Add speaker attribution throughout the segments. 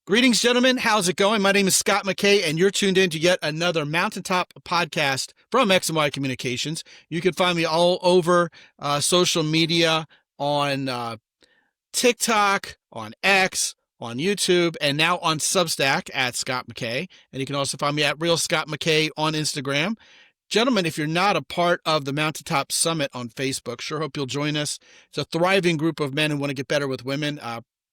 Speaker 1: Greetings, gentlemen. How's it going? My name is Scott McKay, and you're tuned in to yet another Mountaintop podcast from X and Y Communications. You can find me all over social media on TikTok, on X, on YouTube, and now on Substack at Scott McKay. And you can also find me at Real Scott McKay on Instagram. Gentlemen, if you're not a part of the Mountaintop Summit on Facebook, sure hope you'll join us. It's a thriving group of men who want to get better with women.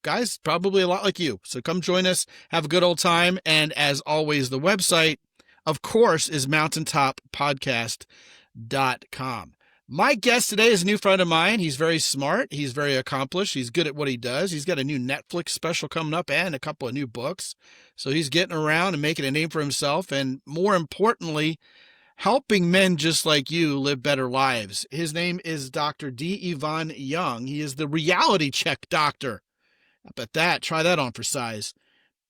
Speaker 1: Guys, probably a lot like you. So come join us, have a good old time. And as always, the website, of course, is mountaintoppodcast.com. My guest today is a new friend of mine. He's very smart. He's very accomplished. He's good at what he does. He's got a new Netflix special coming up and a couple of new books. So he's getting around and making a name for himself. And more importantly, helping men just like you live better lives. His name is Dr. D. Yvonne Young. He is the reality check doctor. How about that? Try that on for size.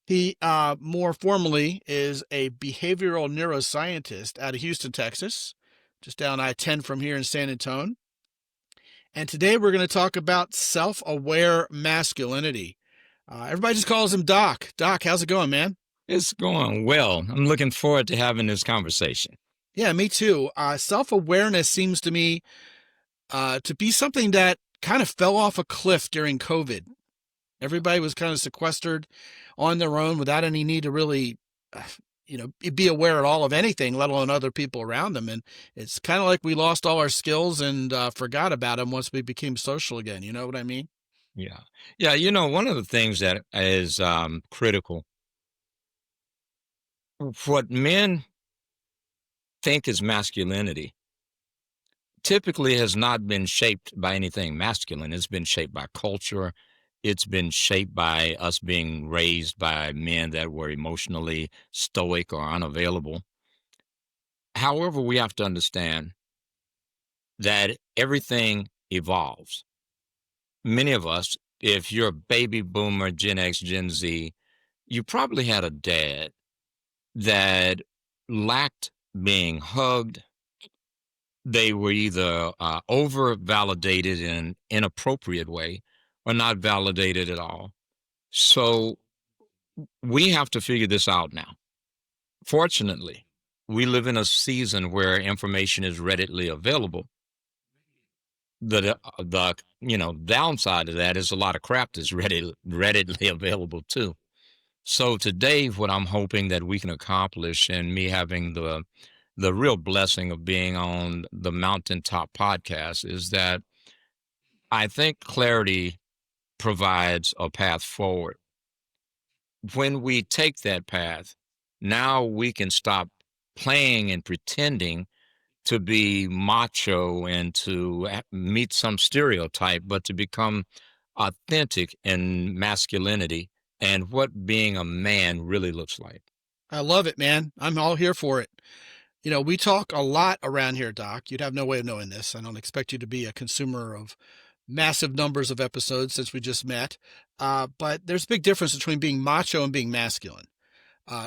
Speaker 1: He more formally is a behavioral neuroscientist out of Houston, Texas, just down I-10 from here in San Antonio. And today we're going to talk about self-aware masculinity. Everybody just calls him Doc. Doc, how's it going, man?
Speaker 2: It's going well. I'm looking forward to having this conversation.
Speaker 1: Yeah, me too. Self-awareness seems to me to be something that kind of fell off a cliff during COVID. Everybody was kind of sequestered on their own without any need to really, be aware at all of anything, let alone other people around them. And it's kind of like we lost all our skills and forgot about them once we became social again. You know what I mean?
Speaker 2: Yeah. Yeah. One of the things that is critical, what men think is masculinity typically has not been shaped by anything masculine. It's been shaped by culture. It's been shaped by us being raised by men that were emotionally stoic or unavailable. However, we have to understand that everything evolves. Many of us, if you're a baby boomer, Gen X, Gen Z, you probably had a dad that lacked being hugged. They were either over-validated in an inappropriate way or not validated at all. So we have to figure this out now. Fortunately, we live in a season where information is readily available. The downside of that is a lot of crap that's readily available too. So today, what I'm hoping that we can accomplish, and me having the real blessing of being on the Mountaintop podcast, is that I think clarity provides a path forward. When we take that path, now we can stop playing and pretending to be macho and to meet some stereotype, but to become authentic in masculinity and what being a man really looks like.
Speaker 1: I love it, man. I'm all here for it. We talk a lot around here, Doc. You'd have no way of knowing this. I don't expect you to be a consumer of massive numbers of episodes since we just met. But there's a big difference between being macho and being masculine.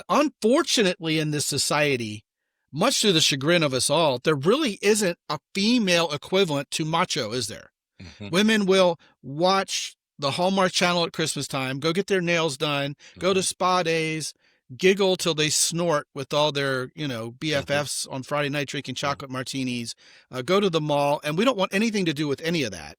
Speaker 1: Unfortunately, in this society, much to the chagrin of us all, there really isn't a female equivalent to macho, is there? Mm-hmm. Women will watch the Hallmark Channel at Christmas time, go get their nails done, go to spa days, giggle till they snort with all their, BFFs on Friday night drinking chocolate martinis, go to the mall, and we don't want anything to do with any of that.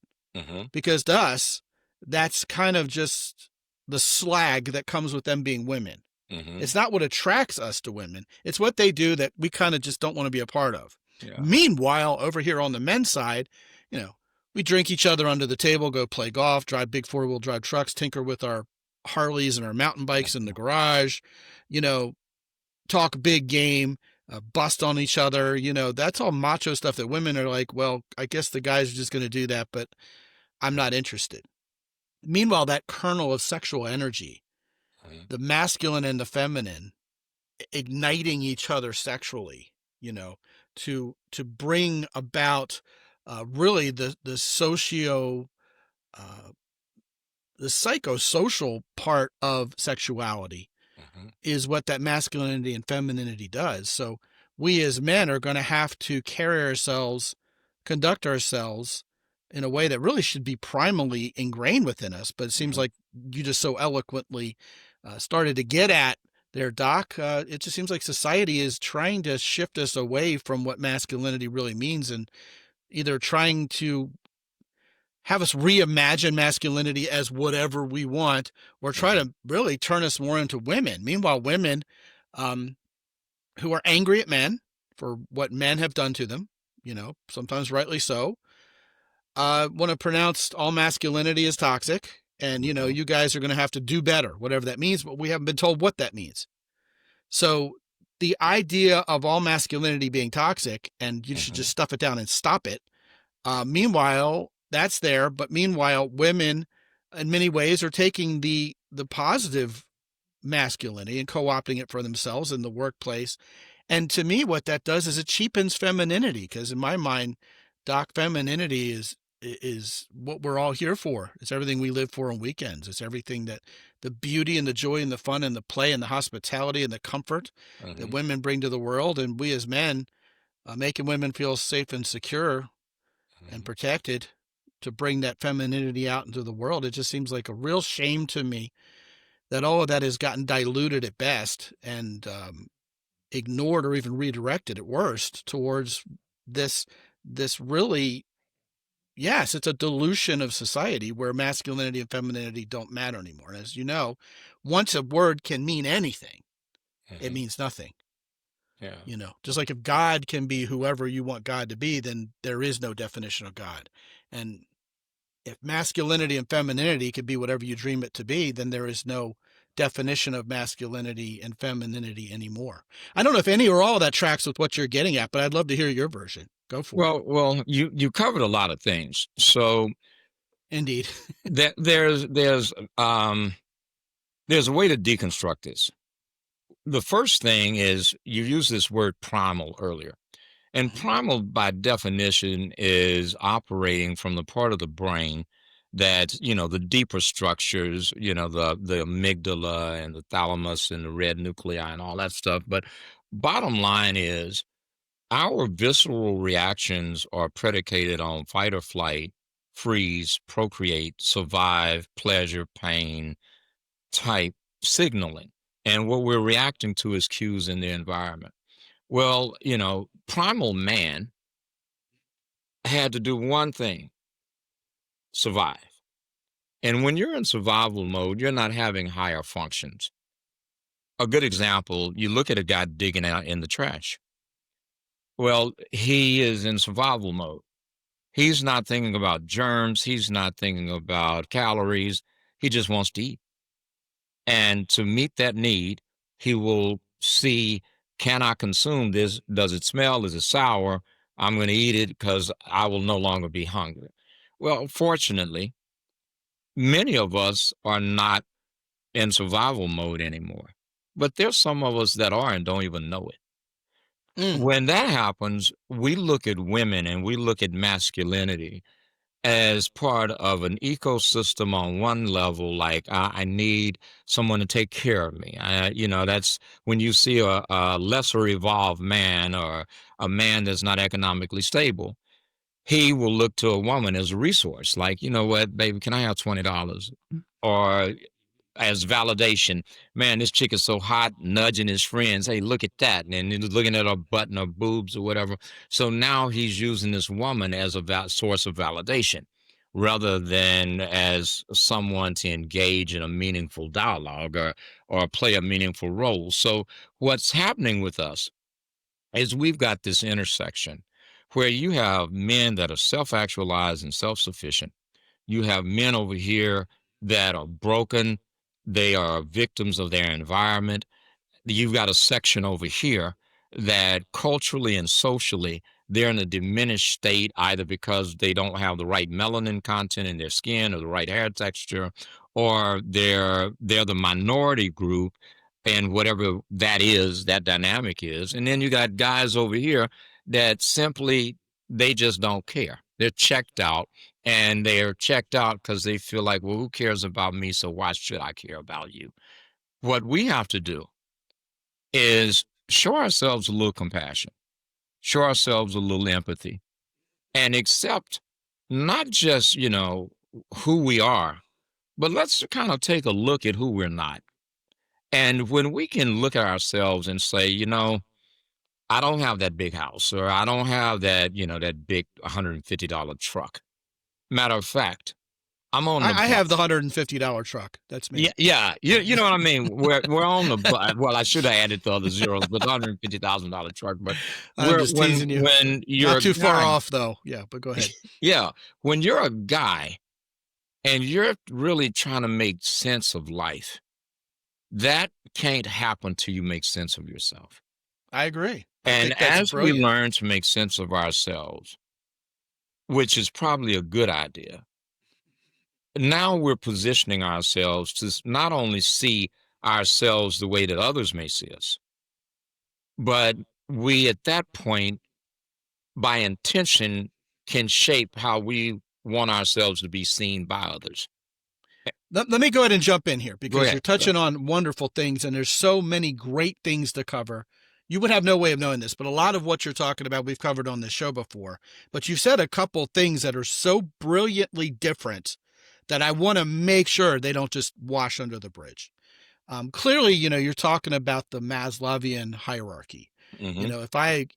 Speaker 1: Because to us, that's kind of just the slag that comes with them being women. It's not what attracts us to women. It's what they do that we kind of just don't want to be a part of. Yeah. Meanwhile, over here on the men's side, we drink each other under the table, go play golf, drive big four-wheel drive trucks, tinker with our Harleys and our mountain bikes in the garage, talk big game, bust on each other. That's all macho stuff that women are like, well, I guess the guys are just going to do that, but I'm not interested. Meanwhile, that kernel of sexual energy, the masculine and the feminine, igniting each other sexually, to bring about really the psychosocial part of sexuality is what that masculinity and femininity does. So we as men are going to have to carry ourselves, conduct ourselves in a way that really should be primally ingrained within us. But it seems like you just so eloquently started to get at there, Doc. It just seems like society is trying to shift us away from what masculinity really means, and either trying to have us reimagine masculinity as whatever we want, or try
Speaker 2: Mhm.
Speaker 1: to really turn us more into women. Meanwhile, women um, who are angry at men for what men have done to them, sometimes rightly so, want to pronounce all masculinity as toxic. And,
Speaker 2: Mhm.
Speaker 1: you guys are going to have to do better, whatever that means, but we haven't been told what that means. So the idea of all masculinity being toxic and you should just
Speaker 2: Mhm.
Speaker 1: stuff it down and stop it. Meanwhile, that's there, but meanwhile, women in many ways are taking the positive masculinity and co-opting it for themselves in the workplace. And to me, what that does is it cheapens femininity, because in my mind, Doc, femininity is what we're all here for. It's everything we live for on weekends. It's everything that the beauty and the joy and the fun and the play and the hospitality and the comfort that
Speaker 2: Mhm.
Speaker 1: women bring to the world. And we as men, making women feel safe and secure and
Speaker 2: Mhm.
Speaker 1: protected to bring that femininity out into the world. It just seems like a real shame to me that all of that has gotten diluted at best and ignored or even redirected at worst towards this this really, yes, it's a dilution of society where masculinity and femininity don't matter anymore. And as you know, once a word can mean anything, it
Speaker 2: Mhm.
Speaker 1: means nothing.
Speaker 2: Yeah.
Speaker 1: Just like if God can be whoever you want God to be, then there is no definition of God. And if masculinity and femininity could be whatever you dream it to be, then there is no definition of masculinity and femininity anymore. I don't know if any or all of that tracks with what you're getting at, but I'd love to hear your version. Go for it.
Speaker 2: Well, you covered a lot of things. So
Speaker 1: Indeed.
Speaker 2: there, there's a way to deconstruct this. The first thing is you use this word primal earlier. And
Speaker 1: Mhm.
Speaker 2: primal, by definition, is operating from the part of the brain that, the deeper structures, the amygdala and the thalamus and the red nuclei and all that stuff. But bottom line is our visceral reactions are predicated on fight or flight, freeze, procreate, survive, pleasure, pain, type signaling. And what we're reacting to is cues in the environment. Well, primal man had to do one thing: survive. And when you're in survival mode, you're not having higher functions. A good example, you look at a guy digging out in the trash. Well, he is in survival mode. He's not thinking about germs. He's not thinking about calories. He just wants to eat. And to meet that need, he will see, can I consume this? Does it smell? Is it sour? I'm going to eat it because I will no longer be hungry. Well, fortunately, many of us are not in survival mode anymore. But there's some of us that are and don't even know it.
Speaker 1: Mm.
Speaker 2: When that happens, we look at women and we look at masculinity as part of an ecosystem on one level, like I need someone to take care of me. That's when you see a lesser evolved man or a man that's not economically stable, he will look to a woman as a resource. Like, you know what, baby, can I have $20? Or as validation. Man, this chick is so hot, nudging his friends. Hey, look at that. And then he's looking at her butt and her boobs or whatever. So now he's using this woman as a source of validation rather than as someone to engage in a meaningful dialogue or play a meaningful role. So what's happening with us is we've got this intersection where you have men that are self-actualized and self-sufficient. You have men over here that are broken. They are victims of their environment. You've got a section over here that culturally and socially they're in a diminished state either because they don't have the right melanin content in their skin or the right hair texture, or they're the minority group and whatever that is, that dynamic is. And then you got guys over here that simply they just don't care. They're checked out, and they're checked out because they feel like, well, who cares about me? So why should I care about you? What we have to do is show ourselves a little compassion, show ourselves a little empathy, and accept not just, who we are, but let's kind of take a look at who we're not. And when we can look at ourselves and say, I don't have that big house, or I don't have that, that big $150 truck. Matter of fact, I'm on the
Speaker 1: I have the
Speaker 2: bus.
Speaker 1: $150 truck. That's
Speaker 2: Yeah,
Speaker 1: me.
Speaker 2: yeah, you know what I mean. We're on the bus. Well, I should have added the other zeros, but the $150,000 truck. But
Speaker 1: I'm
Speaker 2: we're
Speaker 1: just teasing you.
Speaker 2: when you're
Speaker 1: Not
Speaker 2: a
Speaker 1: too far
Speaker 2: guy,
Speaker 1: off though. Yeah, but go ahead.
Speaker 2: yeah, when you're a guy and you're really trying to make sense of life, that can't happen till you make sense of yourself.
Speaker 1: I agree. I
Speaker 2: And
Speaker 1: think that's
Speaker 2: as we
Speaker 1: brilliant.
Speaker 2: learn to make sense of ourselves, which is probably a good idea, now we're positioning ourselves to not only see ourselves the way that others may see us, but we at that point, by intention, can shape how we want ourselves to be seen by others.
Speaker 1: Let me go ahead and jump in here
Speaker 2: Go
Speaker 1: because
Speaker 2: ahead.
Speaker 1: you're touching on wonderful things and there's so many great things to cover. You would have no way of knowing this, but a lot of what you're talking about we've covered on this show before. But you said a couple things that are so brilliantly different that I want to make sure they don't just wash under the bridge. Clearly, you're talking about the Maslowian hierarchy.
Speaker 2: Mm-hmm.
Speaker 1: If I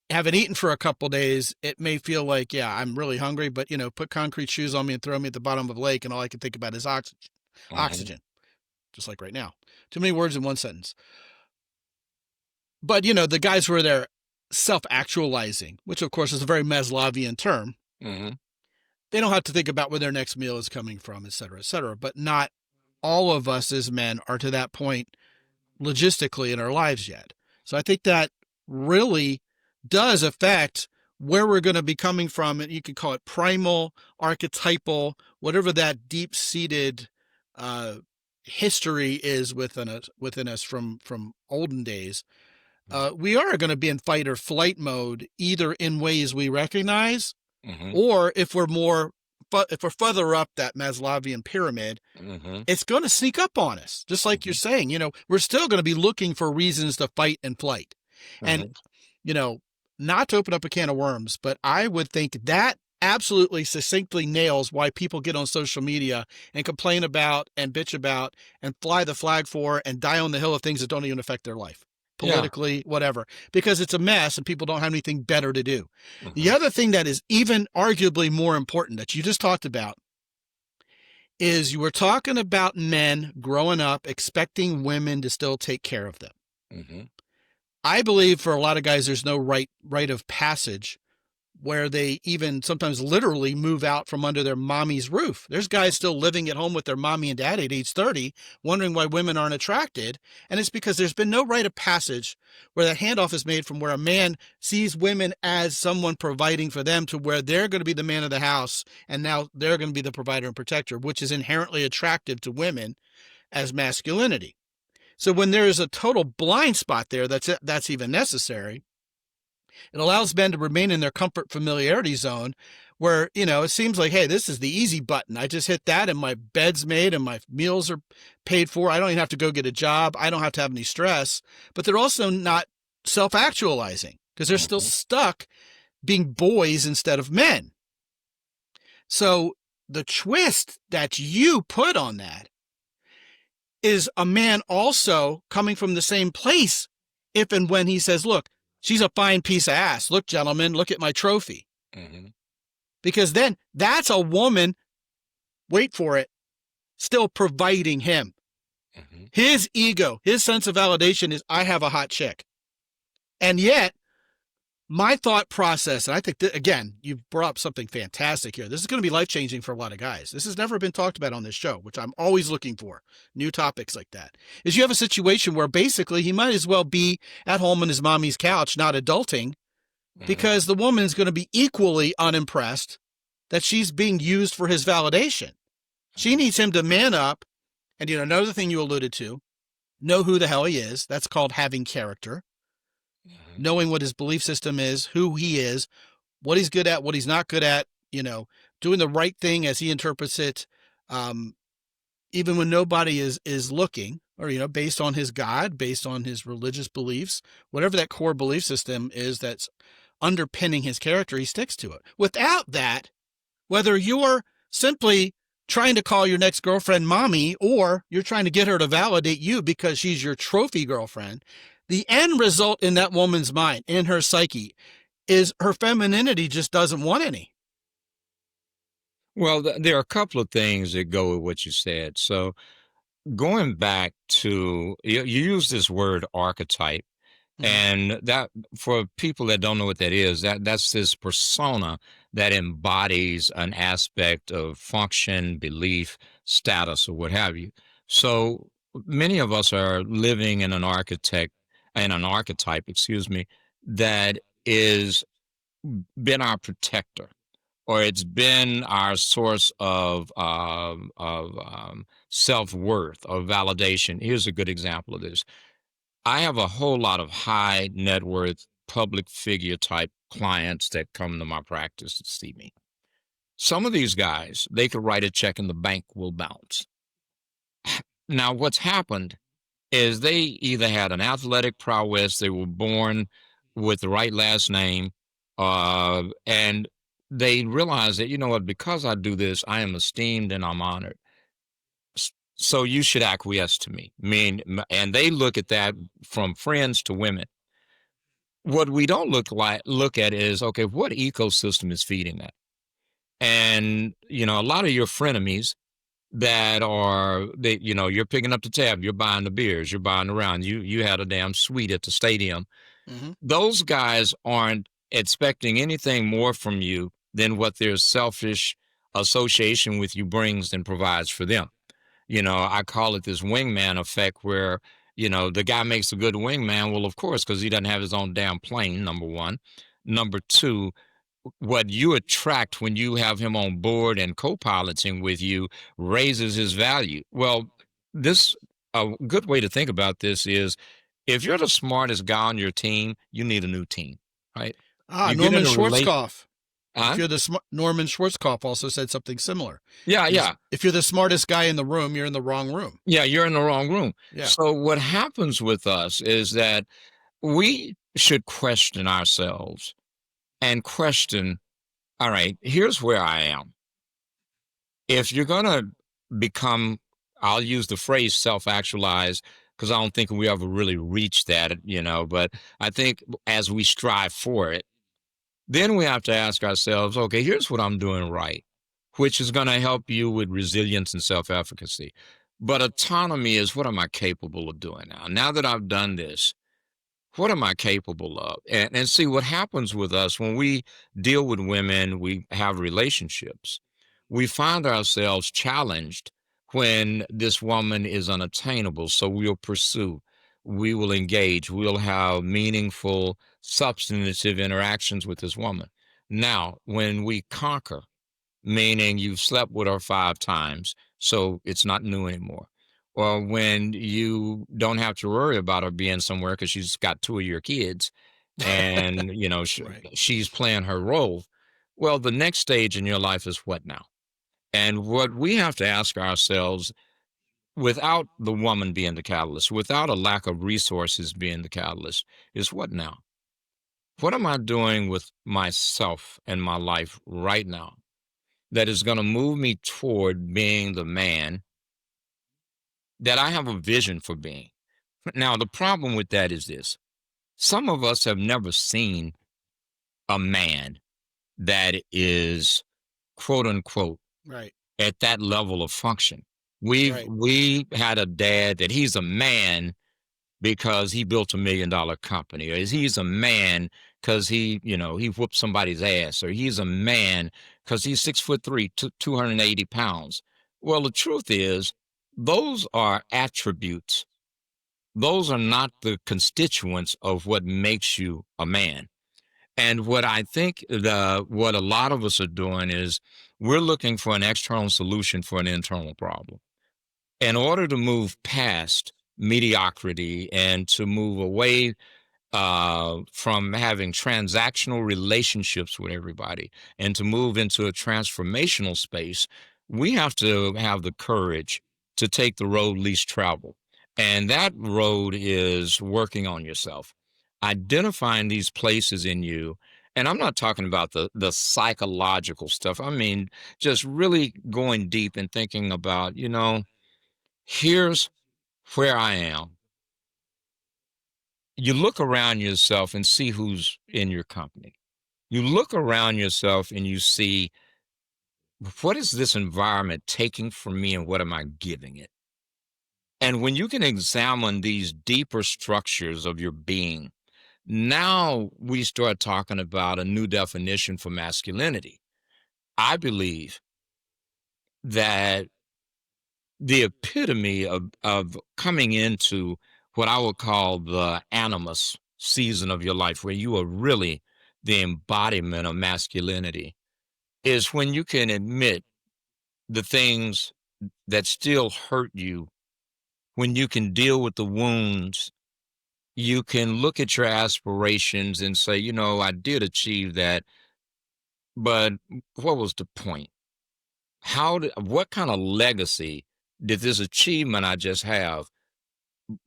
Speaker 1: haven't eaten for a couple days, it may feel like, yeah, I'm really hungry, but put concrete shoes on me and throw me at the bottom of a lake, and all I can think about is oxygen.
Speaker 2: Mm-hmm.
Speaker 1: Oxygen, just like right now. Too many words in one sentence. But the guys who are there self-actualizing, which of course is a very Maslowian term,
Speaker 2: Mm-hmm.
Speaker 1: they don't have to think about where their next meal is coming from, et cetera, et cetera. But not all of us as men are to that point logistically in our lives yet. So I think that really does affect where we're going to be coming from. And you could call it primal, archetypal, whatever that deep-seated history is within us from olden days. We are going to be in fight or flight mode, either in ways we recognize,
Speaker 2: Mm-hmm.
Speaker 1: or if we're further up that Maslowian pyramid,
Speaker 2: Mm-hmm.
Speaker 1: it's going to sneak up on us. Just like you're saying, we're still going to be looking for reasons to fight and flight.
Speaker 2: Mm-hmm.
Speaker 1: And, not to open up a can of worms, but I would think that absolutely succinctly nails why people get on social media and complain about and bitch about and fly the flag for and die on the hill of things that don't even affect their life.
Speaker 2: Yeah.
Speaker 1: Politically, whatever, because it's a mess and people don't have anything better to do.
Speaker 2: Mm-hmm.
Speaker 1: The other thing that is even arguably more important that you just talked about is you were talking about men growing up expecting women to still take care of them.
Speaker 2: Mm-hmm.
Speaker 1: I believe for a lot of guys, there's no rite of passage where they even sometimes literally move out from under their mommy's roof. There's guys still living at home with their mommy and daddy at age 30, wondering why women aren't attracted. And it's because there's been no rite of passage where that handoff is made from where a man sees women as someone providing for them to where they're going to be the man of the house. And now they're going to be the provider and protector, which is inherently attractive to women as masculinity. So when there is a total blind spot there, that's even necessary. It allows men to remain in their comfort familiarity zone where, it seems like, hey, this is the easy button. I just hit that and my bed's made and my meals are paid for. I don't even have to go get a job. I don't have to have any stress. But they're also not self-actualizing because they're still stuck being boys instead of men. So the twist that you put on that is a man also coming from the same place if and when he says, look, she's a fine piece of ass. Look, gentlemen, look at my trophy.
Speaker 2: Mm-hmm.
Speaker 1: Because then that's a woman, wait for it, still providing him.
Speaker 2: Mm-hmm.
Speaker 1: His ego, his sense of validation is, I have a hot chick. And yet, my thought process, and I think that, again, you've brought up something fantastic here. This is going to be life-changing for a lot of guys. This has never been talked about on this show, which I'm always looking for, new topics like that, is you have a situation where basically he might as well be at home on his mommy's couch, not adulting, because the woman is going to be equally unimpressed that she's being used for his validation. She needs him to man up. And, another thing you alluded to, know who the hell he is. That's called having character. Mm-hmm. Knowing what his belief system is, who he is, what he's good at, what he's not good at, doing the right thing as he interprets it, even when nobody is looking, or, based on his God, based on his religious beliefs, whatever that core belief system is that's underpinning his character, he sticks to it. Without that, whether you're simply trying to call your next girlfriend mommy, or you're trying to get her to validate you because she's your trophy girlfriend, the end result in that woman's mind, in her psyche, is her femininity just doesn't want any.
Speaker 2: Well, there are a couple of things that go with what you said. So going back to you use this word archetype.
Speaker 1: Mm-hmm.
Speaker 2: And that, for people that don't know what that is, that's this persona that embodies an aspect of function, belief, status, or what have you. So many of us are living in an archetype, excuse me, that is been our protector, or it's been our source of self worth or validation. Here's a good example of this. I have a whole lot of high net worth public figure type clients that come to my practice to see me. Some of these guys, they could write a check and the bank will bounce. Now, what's happened is they either had an athletic prowess, they were born with the right last name, and they realized that, you know what, because I do this, I am esteemed and I'm honored. So you should acquiesce to me. And they look at that from friends to women. What we don't look at is, okay, what ecosystem is feeding that? And a lot of your frenemies you're picking up the tab, you're buying the beers, you're buying around, you had a damn suite at the stadium.
Speaker 1: Mm-hmm.
Speaker 2: Those guys aren't expecting anything more from you than what their selfish association with you brings and provides for them. I call it this wingman effect where, the guy makes a good wingman. Well, of course, because he doesn't have his own damn plane, number one. Number two, what you attract when you have him on board and co-piloting with you raises his value. Well, this a good way to think about this is, if you're the smartest guy on your team, you need a new team, right? You get
Speaker 1: Norman
Speaker 2: in a relate,
Speaker 1: Schwarzkopf. If
Speaker 2: huh?
Speaker 1: you're Norman Schwarzkopf also said something similar.
Speaker 2: Yeah, yeah.
Speaker 1: If you're the smartest guy in the room, you're in the wrong room.
Speaker 2: Yeah, you're in the wrong room.
Speaker 1: Yeah.
Speaker 2: So what happens with us is that we should question ourselves and question, all right, here's where I am. If you're going to become, I'll use the phrase self actualize, because I don't think we ever really reach that, but I think as we strive for it, then we have to ask ourselves, okay, here's what I'm doing right, which is going to help you with resilience and self efficacy. But autonomy is, what am I capable of doing now? Now that I've done this, what am I capable of? And see what happens with us when we deal with women, we have relationships. We find ourselves challenged when this woman is unattainable. So we'll pursue, we will engage, we'll have meaningful, substantive interactions with this woman. Now, when we conquer, meaning you've slept with her 5 times, so it's not new anymore. Or when you don't have to worry about her being somewhere because she's got 2 of your kids and,
Speaker 1: Right.
Speaker 2: she's playing her role. Well, the next stage in your life is what now? And what we have to ask ourselves, without the woman being the catalyst, without a lack of resources being the catalyst, is what now? What am I doing with myself and my life right now that is going to move me toward being the man that I have a vision for being? Now, the problem with that is this: some of us have never seen a man that is, quote unquote,
Speaker 1: Right.
Speaker 2: at that level of function.
Speaker 1: Right.
Speaker 2: We had a dad that he's a man because he built $1 million company, or he's a man because he whooped somebody's ass, or he's a man because he's 6'3", 280 pounds. Well, the truth is, those are attributes. Those are not the constituents of what makes you a man. And what I think what a lot of us are doing is, we're looking for an external solution for an internal problem. In order to move past mediocrity and to move away from having transactional relationships with everybody and to move into a transformational space, we have to have the courage to take the road least traveled. And that road is working on yourself, identifying these places in you And I'm not talking about the psychological stuff. I mean, just really going deep and thinking about, here's where I am. You look around yourself and see who's in your company. You look around yourself and you see, what is this environment taking from me and what am I giving it? And when you can examine these deeper structures of your being, now we start talking about a new definition for masculinity. I believe that the epitome of coming into what I would call the animus season of your life, where you are really the embodiment of masculinity, is when you can admit the things that still hurt you, when you can deal with the wounds. You can look at your aspirations and say, I did achieve that, but what was the point? What kind of legacy did this achievement I just have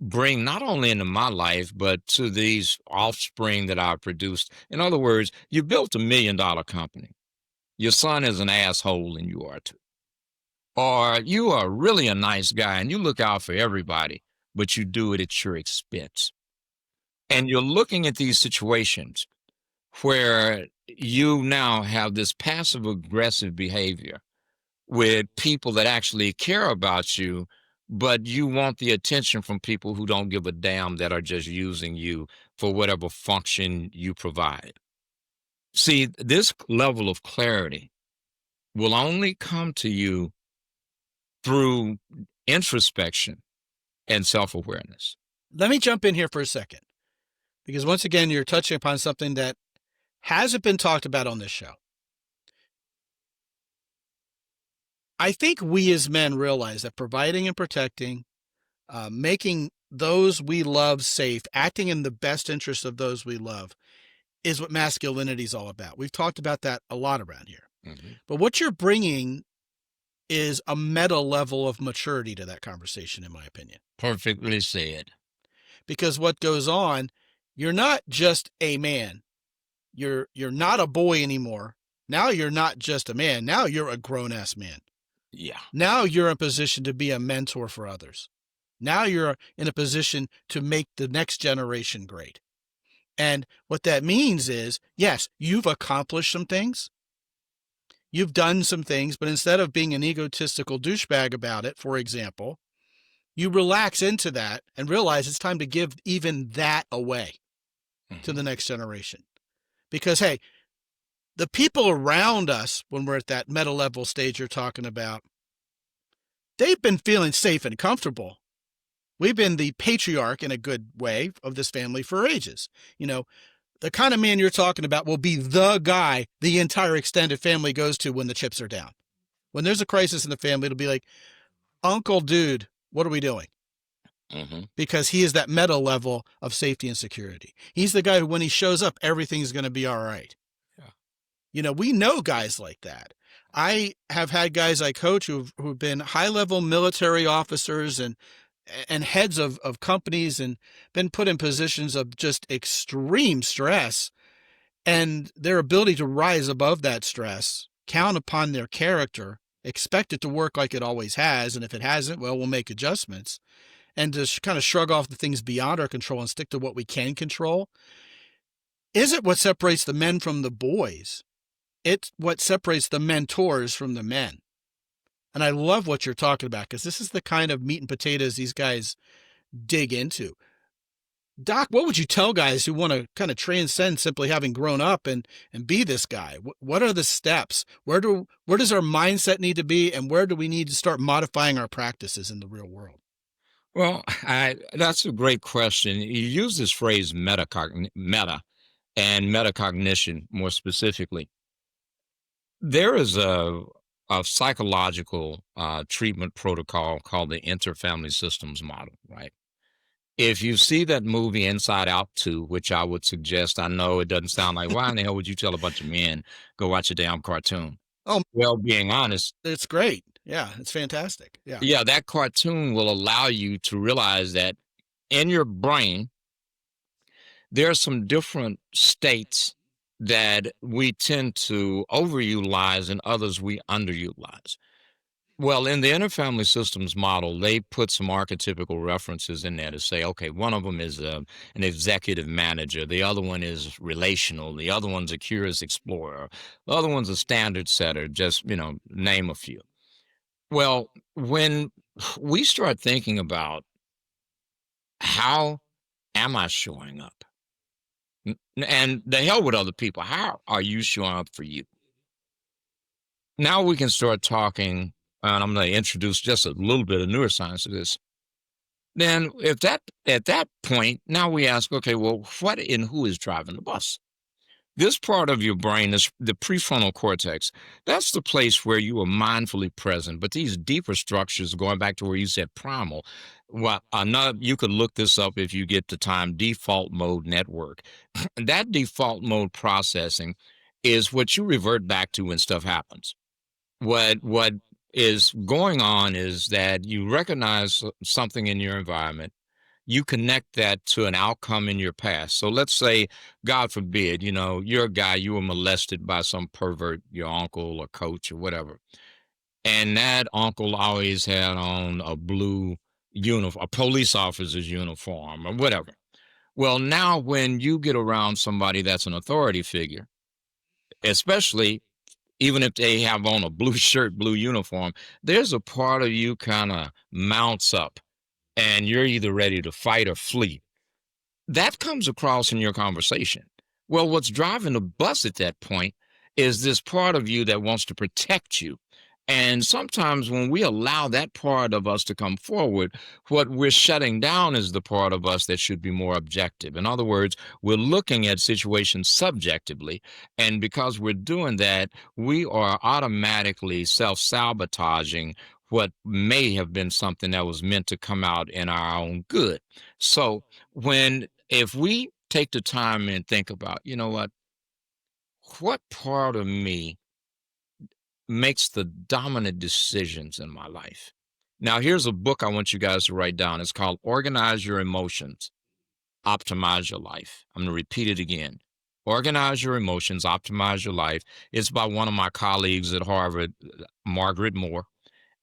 Speaker 2: bring not only into my life, but to these offspring that I produced? In other words, you built $1 million company. Your son is an asshole and you are too. Or you are really a nice guy and you look out for everybody, but you do it at your expense. And you're looking at these situations where you now have this passive aggressive behavior with people that actually care about you, but you want the attention from people who don't give a damn, that are just using you for whatever function you provide. See, this level of clarity will only come to you through introspection and self-awareness.
Speaker 1: Let me jump in here for a second, because once again, you're touching upon something that hasn't been talked about on this show. I think we as men realize that providing and protecting, making those we love safe, acting in the best interest of those we love, is what masculinity is all about. We've talked about that a lot around here. Mm-hmm. But what you're bringing is a meta level of maturity to that conversation, in my opinion.
Speaker 2: Perfectly said.
Speaker 1: Because what goes on, you're not just a man. You're not a boy anymore. Now you're not just a man. Now you're a grown-ass man.
Speaker 2: Yeah.
Speaker 1: Now you're in a position to be a mentor for others. Now you're in a position to make the next generation great. And what that means is, yes, you've accomplished some things. You've done some things, but instead of being an egotistical douchebag about it, for example, you relax into that and realize it's time to give even that away to the next generation. Because, hey, the people around us, when we're at that meta level stage you're talking about, they've been feeling safe and comfortable. We've been the patriarch, in a good way, of this family for ages. The kind of man you're talking about will be the guy the entire extended family goes to when the chips are down. When there's a crisis in the family, it'll be like, Uncle Dude, what are we doing? Mm-hmm. Because he is that meta level of safety and security. He's the guy who, when he shows up, everything's going to be all right. Yeah. We know guys like that. I have had guys I coach who've been high-level military officers and heads of companies and been put in positions of just extreme stress, and their ability to rise above that stress, count upon their character, expect it to work like it always has, and if it hasn't, well, we'll make adjustments, and to kind of shrug off the things beyond our control and stick to what we can control. Is it what separates the men from the boys? It's what separates the mentors from the men. And I love what you're talking about, because this is the kind of meat and potatoes these guys dig into. Doc, what would you tell guys who want to kind of transcend simply having grown up and be this guy? What are the steps? Where does our mindset need to be, and where do we need to start modifying our practices in the real world?
Speaker 2: Well, that's a great question. You use this phrase meta and metacognition more specifically. There is a psychological treatment protocol called the interfamily systems model, right? If you see that movie Inside Out 2, which I would suggest, I know it doesn't sound like, why in the hell would you tell a bunch of men, go watch a damn cartoon?
Speaker 1: Oh,
Speaker 2: well, being honest,
Speaker 1: it's great. Yeah, it's fantastic. Yeah.
Speaker 2: Yeah, that cartoon will allow you to realize that in your brain, there are some different states that we tend to overutilize and others we underutilize. Well, in the interfamily systems model, they put some archetypical references in there to say, okay, one of them is an executive manager, the other one is relational, the other one's a curious explorer, the other one's a standard setter, just, name a few. Well, when we start thinking about how am I showing up? And the hell with other people, how are you showing up for you? Now we can start talking, and I'm going to introduce just a little bit of neuroscience to this. Then, if that at that point, now we ask, okay, well, what and who is driving the bus? This part of your brain is the prefrontal cortex. That's the place where you are mindfully present. But these deeper structures, going back to where you said primal, well, another, you could look this up if you get the time. Default mode network. That default mode processing is what you revert back to when stuff happens. What is going on is that you recognize something in your environment, you connect that to an outcome in your past. So let's say, God forbid, you're a guy, you were molested by some pervert, your uncle or coach or whatever. And that uncle always had on a blue uniform, a police officer's uniform or whatever. Well, now when you get around somebody that's an authority figure, especially even if they have on a blue shirt, blue uniform, there's a part of you kind of mounts up and you're either ready to fight or flee. That comes across in your conversation. Well, what's driving the bus at that point is this part of you that wants to protect you. And sometimes when we allow that part of us to come forward, what we're shutting down is the part of us that should be more objective. In other words, we're looking at situations subjectively. And because we're doing that, we are automatically self-sabotaging what may have been something that was meant to come out in our own good. So if we take the time and think about, what part of me makes the dominant decisions in my life? Now, here's a book I want you guys to write down. It's called Organize Your Emotions, Optimize Your Life. I'm going to repeat it again. Organize Your Emotions, Optimize Your Life. It's by one of my colleagues at Harvard, Margaret Moore.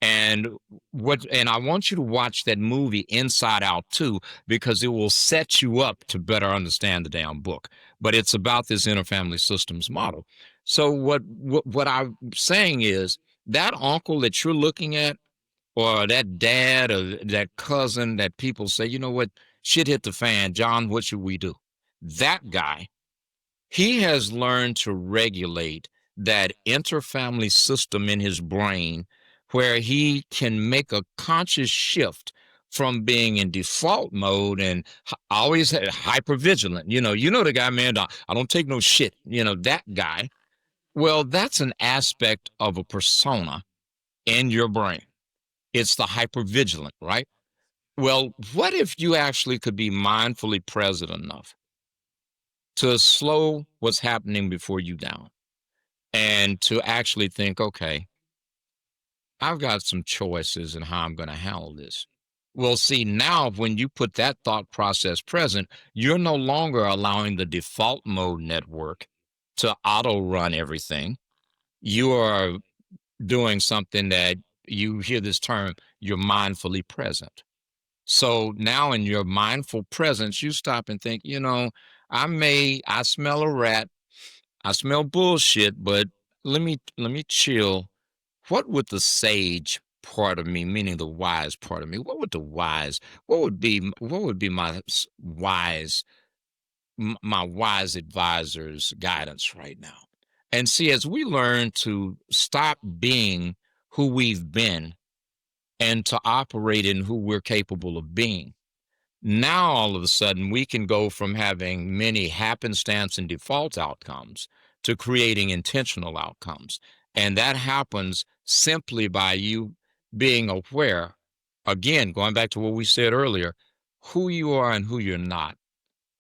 Speaker 2: And I want you to watch that movie Inside Out too, because it will set you up to better understand the damn book. But it's about this interfamily systems model. So what I'm saying is that uncle that you're looking at, or that dad or that cousin that people say, you know what, shit hit the fan, John, what should we do? That guy, he has learned to regulate that interfamily system in his brain where he can make a conscious shift from being in default mode and always hyper vigilant. The guy, man, I don't take no shit. That guy. Well, that's an aspect of a persona in your brain. It's the hyper vigilant, right? Well, what if you actually could be mindfully present enough to slow what's happening before you down and to actually think, okay, I've got some choices in how I'm going to handle this. Well, see, now when you put that thought process present, you're no longer allowing the default mode network to auto run everything. You are doing something that you hear this term, you're mindfully present. So now in your mindful presence, you stop and think, I smell a rat, I smell bullshit, but let me chill. What would the sage part of me, meaning the wise part of me, what would be my wise advisor's guidance right now? And see, as we learn to stop being who we've been and to operate in who we're capable of being, now all of a sudden we can go from having many happenstance and default outcomes to creating intentional outcomes. And that happens simply by you being aware, again, going back to what we said earlier, who you are and who you're not.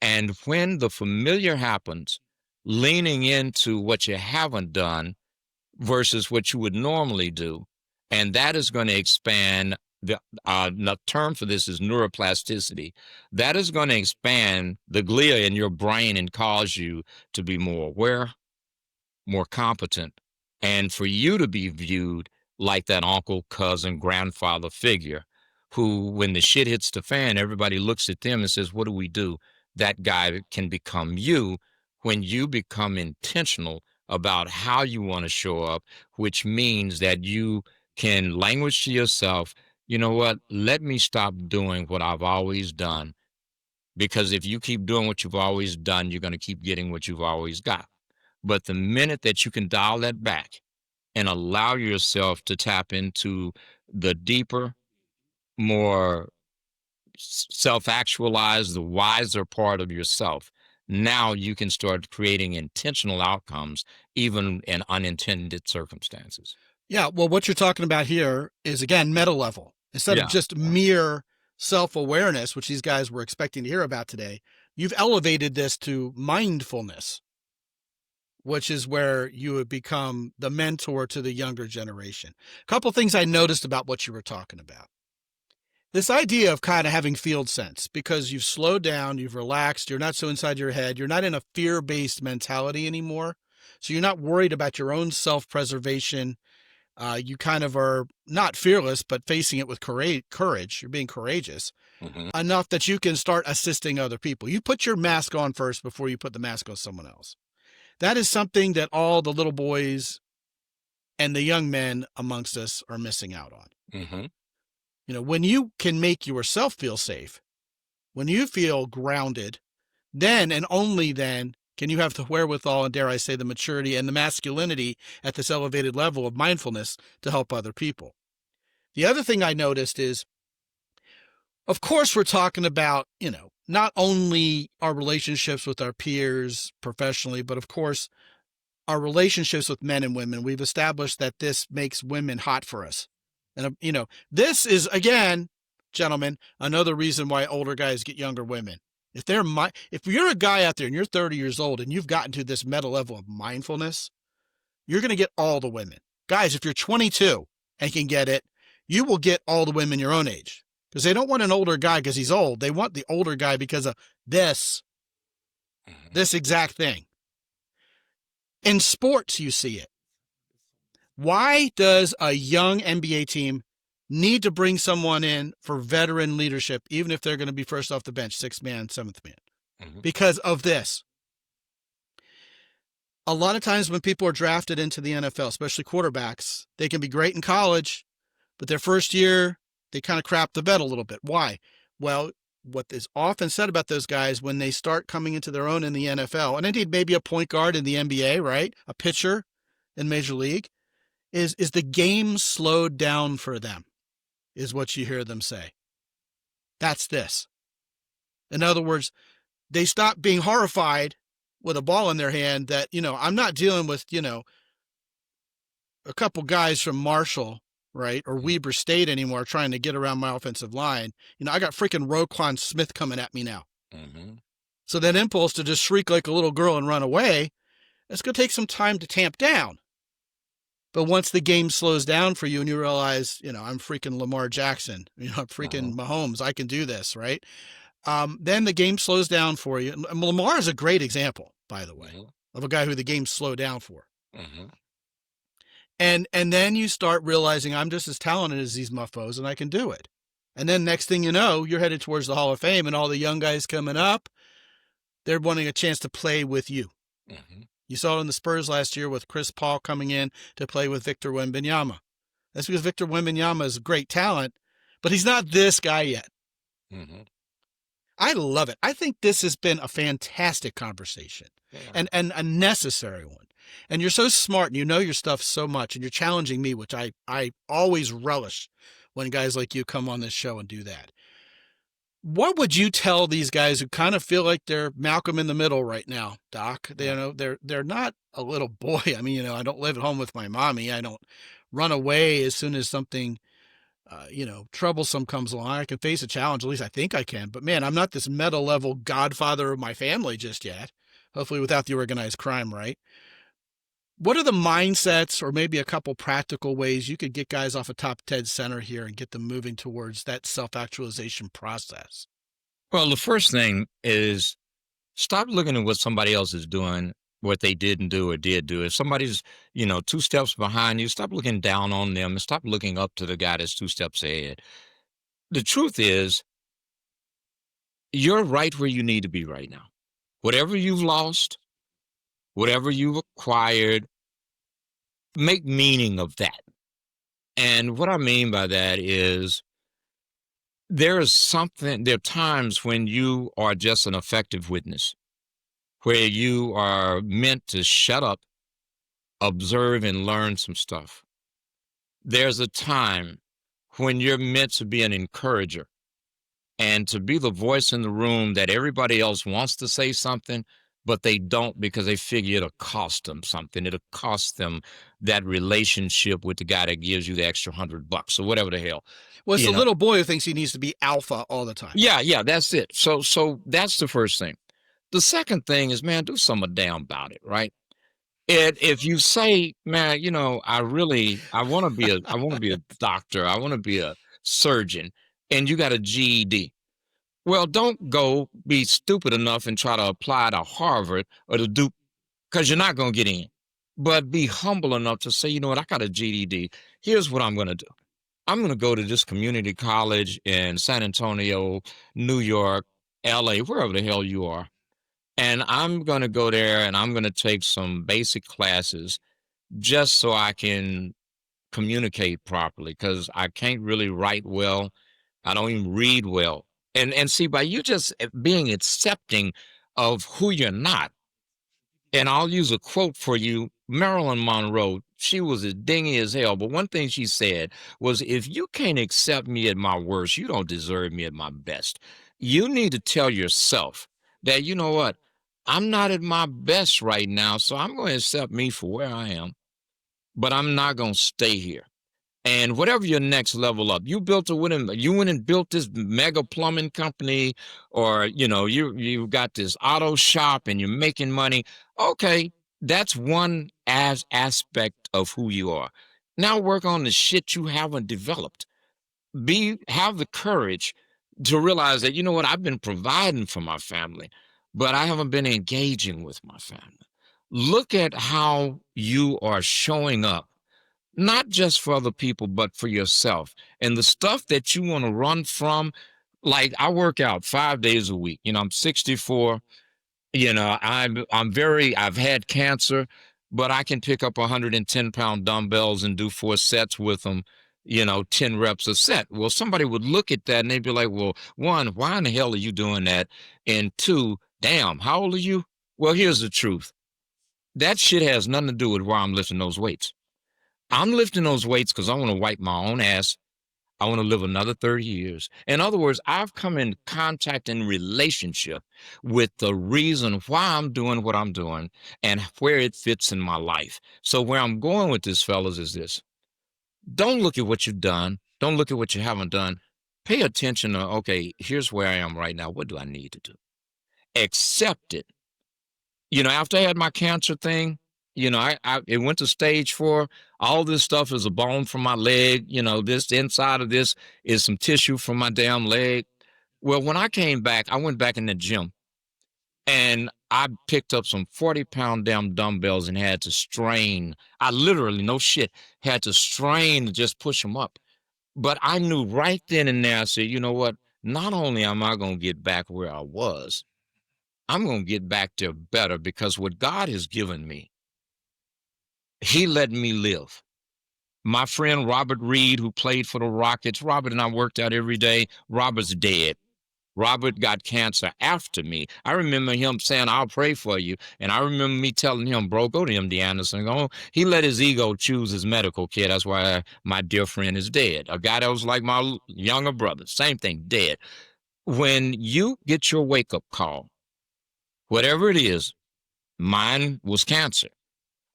Speaker 2: And when the familiar happens, leaning into what you haven't done versus what you would normally do. And that is going to expand The term for this is neuroplasticity. That is going to expand the glia in your brain and cause you to be more aware, more competent, and for you to be viewed like that uncle, cousin, grandfather figure who, when the shit hits the fan, everybody looks at them and says, what do we do? That guy can become you when you become intentional about how you want to show up, which means that you can language to yourself, you know what, let me stop doing what I've always done. Because if you keep doing what you've always done, you're going to keep getting what you've always got. But the minute that you can dial that back and allow yourself to tap into the deeper, more self-actualized, the wiser part of yourself, now you can start creating intentional outcomes, even in unintended circumstances.
Speaker 1: Yeah, well, what you're talking about here is, again, meta level. Instead of
Speaker 2: Yeah.
Speaker 1: just mere self-awareness, which these guys were expecting to hear about today, you've elevated this to mindfulness, which is where you would become the mentor to the younger generation. A couple things I noticed about what you were talking about. This idea of kind of having field sense, because you've slowed down, you've relaxed, you're not so inside your head, you're not in a fear-based mentality anymore. So you're not worried about your own self-preservation. You kind of are not fearless, but facing it with courage. You're being courageous enough that you can start assisting other people. You put your mask on first before you put the mask on someone else. That is something that all the little boys and the young men amongst us are missing out on.
Speaker 2: Mm-hmm.
Speaker 1: You know, when you can make yourself feel safe, when you feel grounded, then and only then can you have the wherewithal and, dare I say, the maturity and the masculinity at this elevated level of mindfulness to help other people. The other thing I noticed is, of course, we're talking about, not only our relationships with our peers professionally, but of course, our relationships with men and women. We've established that this makes women hot for us. And, this is, again, gentlemen, another reason why older guys get younger women. If you're a guy out there and you're 30 years old and you've gotten to this meta level of mindfulness, you're going to get all the women. Guys, if you're 22 and can get it, you will get all the women your own age, because they don't want an older guy because he's old. They want the older guy because of this exact thing. In sports, you see it. Why does a young NBA team need to bring someone in for veteran leadership, even if they're going to be first off the bench, sixth man, seventh man? Because of this. A lot of times when people are drafted into the NFL, especially quarterbacks, they can be great in college, but their first year, they kind of crap the bed a little bit. Why? Well, what is often said about those guys when they start coming into their own in the NFL, and indeed maybe a point guard in the NBA, right? A pitcher in Major League, is the game slowed down for them, is what you hear them say. That's this. In other words, they stop being horrified with a ball in their hand that, I'm not dealing with, a couple guys from Marshall, right, or Weber State anymore trying to get around my offensive line. I got freaking Roquan Smith coming at me now. So that impulse to just shriek like a little girl and run away, it's going to take some time to tamp down. But once the game slows down for you and you realize, I'm freaking Lamar Jackson, I'm freaking Mahomes, I can do this, right? Then the game slows down for you. And Lamar is a great example, by the way, of a guy who the game slowed down for. And then you start realizing I'm just as talented as these muffos and I can do it. And then next thing you know, you're headed towards the Hall of Fame, and all the young guys coming up, they're wanting a chance to play with you. You saw it in the Spurs last year with Chris Paul coming in to play with Victor Wembanyama. That's because Victor Wembanyama is a great talent, but he's not this guy yet. I love it. I think this has been a fantastic conversation and a necessary one. And you're so smart and you know your stuff so much, and you're challenging me, which I always relish when guys like you come on this show and do that. What would you tell these guys who kind of feel like they're Malcolm in the middle right now, Doc? They're not a little boy. I mean, I don't live at home with my mommy. I don't run away as soon as something, troublesome comes along. I can face a challenge. At least I think I can. But man, I'm not this meta level godfather of my family just yet. Hopefully without the organized crime, right? What are the mindsets or maybe a couple practical ways you could get guys off a top 10 center here and get them moving towards that self-actualization process?
Speaker 2: Well, the first thing is stop looking at what somebody else is doing, what they didn't do or did do. If somebody's, two steps behind you, stop looking down on them and stop looking up to the guy that's two steps ahead. The truth is, you're right where you need to be right now. Whatever you've lost, whatever you've acquired, make meaning of that. And what I mean by that is there are times when you are just an effective witness, where you are meant to shut up, observe, and learn some stuff. There's a time when you're meant to be an encourager and to be the voice in the room that everybody else wants to say something, but they don't because they figure it'll cost them something. It'll cost them that relationship with the guy that gives you the extra $100 or whatever the hell.
Speaker 1: Well, it's
Speaker 2: You
Speaker 1: the
Speaker 2: know,
Speaker 1: little boy who thinks he needs to be alpha all the time.
Speaker 2: yeah, that's it. So that's the first thing. The second thing is, man, do something damn about it, right? And if you say, man, I want to be a doctor, I want to be a surgeon, and you got a GED. Well, don't go be stupid enough and try to apply to Harvard or to Duke because you're not going to get in. But be humble enough to say, you know what, I got a GED. Here's what I'm going to do. I'm going to go to this community college in San Antonio, New York, LA, wherever the hell you are. And I'm going to go there and I'm going to take some basic classes just so I can communicate properly because I can't really write well. I don't even read well. And see, by you just being accepting of who you're not, and I'll use a quote for you. Marilyn Monroe, she was as dingy as hell, but one thing she said was, if you can't accept me at my worst, you don't deserve me at my best. You need to tell yourself that, you know what, I'm not at my best right now, so I'm going to accept me for where I am, but I'm not going to stay here. And whatever your next level up, you went and built this mega plumbing company, or you got this auto shop and you're making money. Okay, that's one aspect of who you are. Now work on the shit you haven't developed. Have the courage to realize that, you know what, I've been providing for my family, but I haven't been engaging with my family. Look at how you are showing up, not just for other people, but for yourself. And the stuff that you want to run from, like I work out 5 days a week. I'm 64. I've had cancer, but I can pick up 110-pound dumbbells and do 4 sets with them, 10 reps a set. Well, somebody would look at that and they'd be like, well, one, why in the hell are you doing that? And two, damn, how old are you? Well, here's the truth. That shit has nothing to do with why I'm lifting those weights. I'm lifting those weights because I want to wipe my own ass. I want to live another 30 years. In other words, I've come in contact and relationship with the reason why I'm doing what I'm doing and where it fits in my life. So where I'm going with this, fellas, is this. Don't look at what you've done. Don't look at what you haven't done. Pay attention to, okay, here's where I am right now. What do I need to do? Accept it. After I had my cancer thing, it went to stage 4. All this stuff is a bone from my leg. This inside of this is some tissue from my damn leg. Well, when I came back, I went back in the gym and I picked up some 40-pound damn dumbbells and had to strain. I literally, no shit, had to strain to just push them up. But I knew right then and there, I said, you know what? Not only am I going to get back where I was, I'm going to get back there better because what God has given me, he let me live. My friend Robert Reed, who played for the Rockets, Robert and I worked out every day. Robert's dead. Robert got cancer after me. I remember him saying, I'll pray for you. And I remember me telling him, bro, go to MD Anderson. Oh, he let his ego choose his medical care. That's why my dear friend is dead. A guy that was like my younger brother, same thing, dead. When you get your wake-up call, whatever it is, mine was cancer.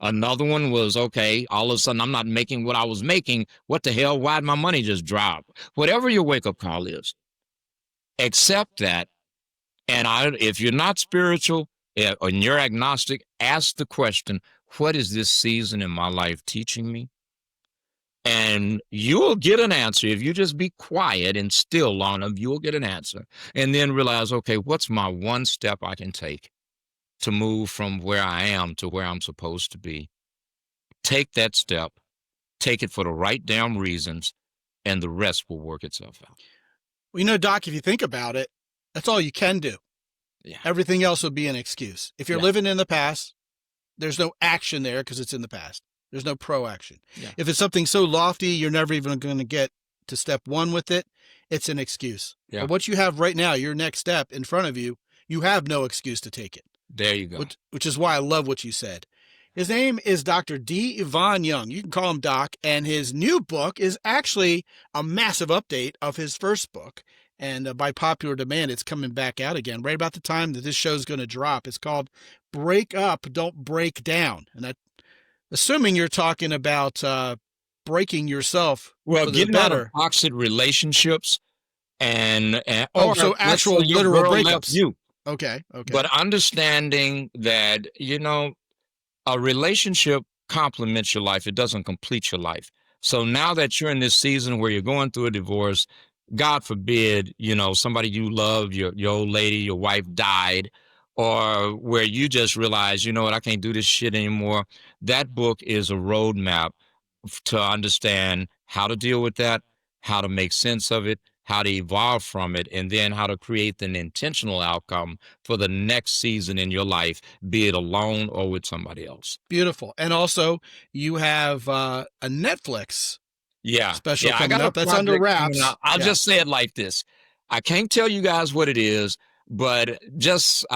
Speaker 2: Another one was, okay, all of a sudden I'm not making what I was making. What the hell? Why'd my money just drop? Whatever your wake-up call is, accept that. And if you're not spiritual and you're agnostic, ask the question, what is this season in my life teaching me? And you'll get an answer. If you just be quiet and still long enough, you'll get an answer. And then realize, okay, what's my one step I can take to move from where I am to where I'm supposed to be? Take that step, take it for the right damn reasons, and the rest will work itself out.
Speaker 1: Well, Doc, if you think about it, that's all you can do.
Speaker 2: Yeah.
Speaker 1: Everything else would be an excuse. If you're living in the past, there's no action there because it's in the past. There's no proaction.
Speaker 2: Yeah.
Speaker 1: If it's something so lofty, you're never even going to get to step one with it. It's an excuse.
Speaker 2: Yeah.
Speaker 1: But what you have right now, your next step in front of you, you have no excuse to take it.
Speaker 2: There you go.
Speaker 1: Which is why I love what you said. His name is Dr. D. Yvonne Young. You can call him Doc. And his new book is actually a massive update of his first book. And by popular demand, it's coming back out again right about the time that this show is going to drop. It's called Break Up, Don't Break Down. And assuming you're talking about breaking yourself for the
Speaker 2: getting
Speaker 1: better.
Speaker 2: out of toxic relationships and
Speaker 1: so actual literal breakups.
Speaker 2: You.
Speaker 1: Okay.
Speaker 2: But understanding that, a relationship complements your life. It doesn't complete your life. So now that you're in this season where you're going through a divorce, God forbid, somebody you love, your old lady, your wife died, or where you just realize, you know what, I can't do this shit anymore. That book is a roadmap to understand how to deal with that, how to make sense of it, how to evolve from it, and then how to create an intentional outcome for the next season in your life, be it alone or with somebody else.
Speaker 1: Beautiful. And also, you have a Netflix special coming up. That's under wraps.
Speaker 2: I'll just say it like this. I can't tell you guys what it is, but just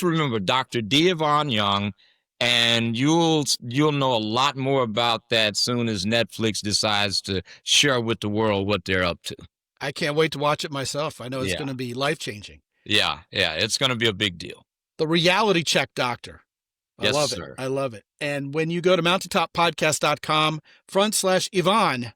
Speaker 2: remember Dr. D. Yvonne Young, and you'll know a lot more about that soon as Netflix decides to share with the world what they're up to.
Speaker 1: I can't wait to watch it myself. I know it's going to be life-changing.
Speaker 2: Yeah, it's going to be a big deal.
Speaker 1: The Reality Check Doctor. I love it. I love it. And when you go to mountaintoppodcast.com/Yvonne,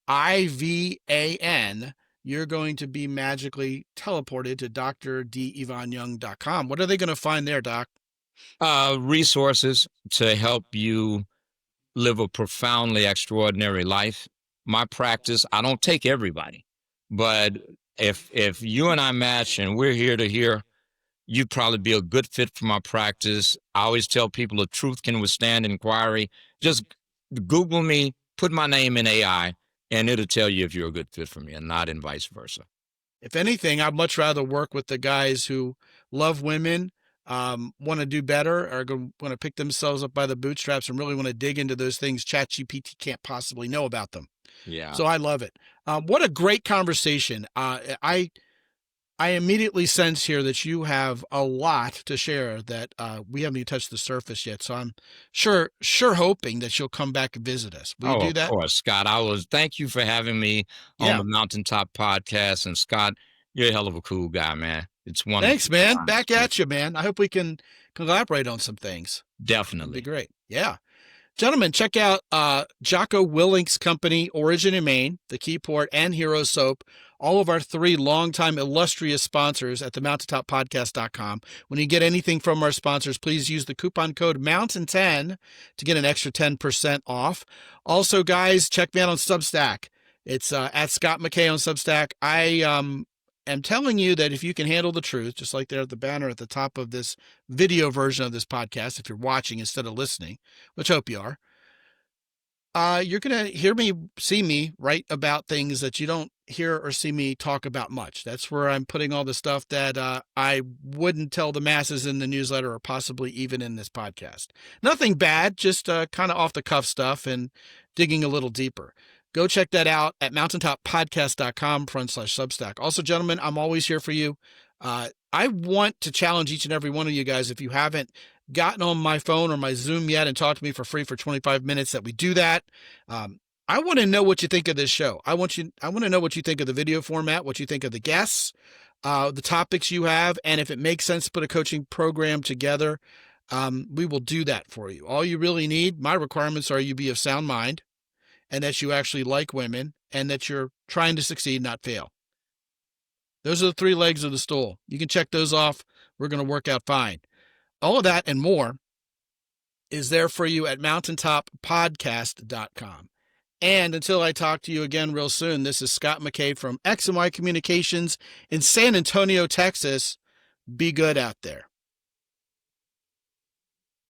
Speaker 1: IVAN, you're going to be magically teleported to drdYvonneyoung.com. What are they going to find there, Doc?
Speaker 2: Resources to help you live a profoundly extraordinary life. My practice, I don't take everybody, but if you and I match and we're here to hear, you'd probably be a good fit for my practice. I always tell people the truth can withstand inquiry. Just Google me, put my name in AI, and it'll tell you if you're a good fit for me and not in vice versa.
Speaker 1: If anything, I'd much rather work with the guys who love women, want to do better, are going to pick themselves up by the bootstraps and really want to dig into those things ChatGPT can't possibly know about them.
Speaker 2: Yeah.
Speaker 1: So I love it. What a great conversation. I immediately sense here that you have a lot to share that we haven't even touched the surface yet. So I'm sure hoping that you'll come back and visit us. Will you do that?
Speaker 2: Of course, Scott. Thank you for having me on the Mountaintop Podcast. And Scott, you're a hell of a cool guy, man. It's wonderful.
Speaker 1: Thanks, man. Back at you, man. I hope we can collaborate on some things.
Speaker 2: Definitely.
Speaker 1: That'd be great. Yeah. Gentlemen, check out Jocko Willink's company, Origin in Maine, the Keyport, and Hero Soap, all of our three longtime illustrious sponsors at the mountaintoppodcast.com. When you get anything from our sponsors, please use the coupon code MOUNTAIN10 to get an extra 10% off. Also, guys, check me out on Substack. It's at Scott McKay on Substack. I am telling you that if you can handle the truth, just like there at the banner at the top of this video version of this podcast, if you're watching instead of listening, which I hope you are, you're going to see me write about things that you don't hear or see me talk about much. That's where I'm putting all the stuff that I wouldn't tell the masses in the newsletter or possibly even in this podcast. Nothing bad, just kind of off the cuff stuff and digging a little deeper. Go check that out at mountaintoppodcast.com/Substack. Also, gentlemen, I'm always here for you. I want to challenge each and every one of you guys. If you haven't gotten on my phone or my Zoom yet and talked to me for free for 25 minutes, that we do that. I want to know what you think of this show. I want to know what you think of the video format, what you think of the guests, the topics you have, and if it makes sense to put a coaching program together, we will do that for you. All you really need, my requirements are you be of sound mind, and that you actually like women, and that you're trying to succeed, not fail. Those are the three legs of the stool. You can check those off. We're going to work out fine. All of that and more is there for you at mountaintoppodcast.com. And until I talk to you again real soon, this is Scott McKay from X and Y Communications in San Antonio, Texas. Be good out there.